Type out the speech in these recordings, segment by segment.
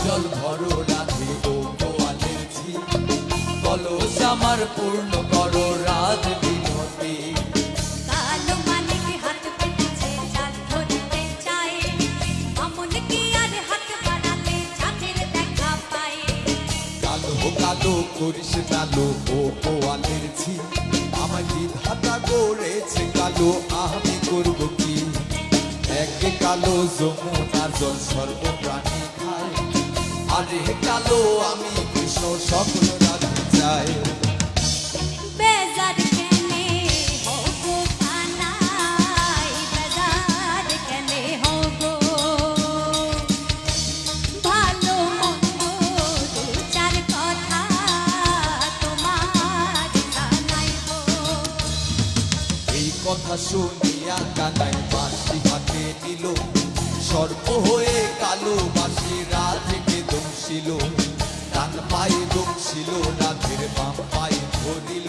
জল ভরো রাধে ও গোয়ালের ঝি, কলস আমার পূর্ণ করো রাত বিনতি। কালো মানিক হাত পেতেছে চাঁদ ধরতে চায়, মামুন কি আর হাত বাড়ালে চাঁদের দেখা পায়। কালো কালো করিস কালো ও গোয়ালের ঝি, আমার বিধাতা করেছে কালো, আমি করব কি? একে কালো যমুনার জল সর্বপ্রাণী খায়, আরে কালো আমি কৃষ্ণ সকল রাধে চাই। বেজার কেনে হগো কানাই, বেজার কেনে হগো, ভালো মন্দ দু চার কথা তোমার জানাইব। এই কথা শুনিয়া কানাই বাঁশি হাতে নিল, সর্প হয়ে কালো বাঁশি রাধেকে দংশিল। ডান পায়ে দংশিল রাধের বাম পায়ে ধরিল,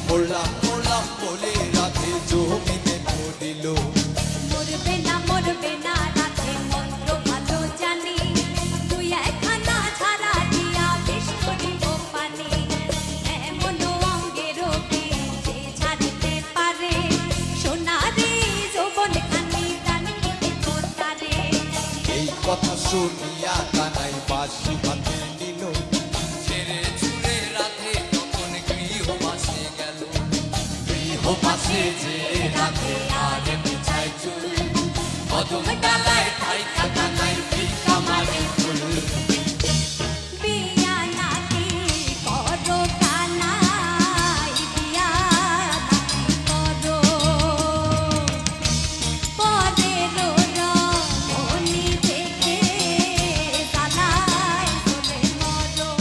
পড়লাম পড়লাম বলে রাধে জমিনে পড়িল। মরবে না রাধে মন্ত্র ভালো জানি, তুই একখানা ছাড়া দিয়া বেশ করিব পানি। এমন অঙ্গের যে ছাড়িতে পারে, সোনারে যৌবন খানি দান করিব তারে। এই কথা শুনিয়া কানাই বাঁশি হাতে নিল, ছেড়ে ছুড়ে রাধে তখন গৃহবাসে গেল। গৃহবাসে যে রাধে আর বিছায় চুল, কদম ডালায় ঠাই কানাই ভিক্ষা মারে ফুল। বিয়া নাকি করো কানাই, বিয়া নাকি করো, পরের রমণী দেখে জ্বালায় জ্বলে মরো।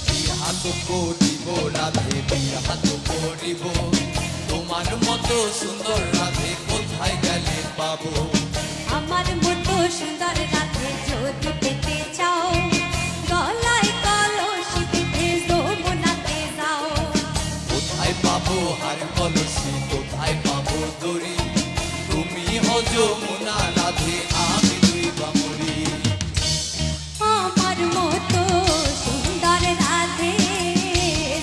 বিহাত করিব রাধে বিহাত করিব, তোমার মতো সুন্দর রাধে কোথায় গেলে পাবো? আমার মতো সুন্দর রাধে যদি পেতে চাও, গলায় কলসি বেঁধে যমুনাতে যাও। কোথায় পাবো হার কলসি, কোথায় পাবো দড়ি? তুমি হো যমুনা রাধে, আমি দুই বামরি। আমার মতো সুন্দর রাধে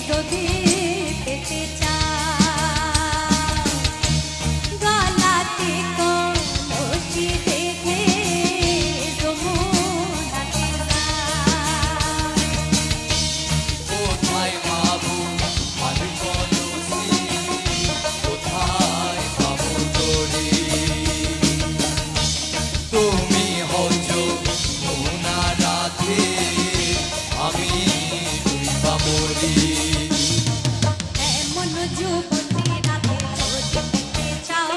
যদি পেতে চাও, গলাতে কলসি বেঁধে যমুনাতে যাও। কোথায় পাবো হার কলসি, কোথায় পাবো দড়ি? তুমি হো যমুনা রাধে, আমি দুই বামরি। এমন যুবতী রাধে যদি পেতে চাও,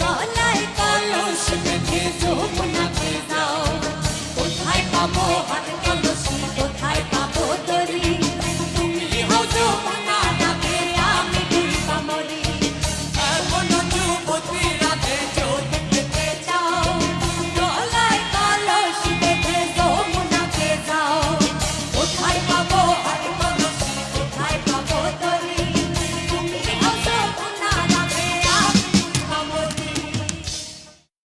গলায় কলস বেঁধে যমুনাতে যাও। কোথায় পাবো হার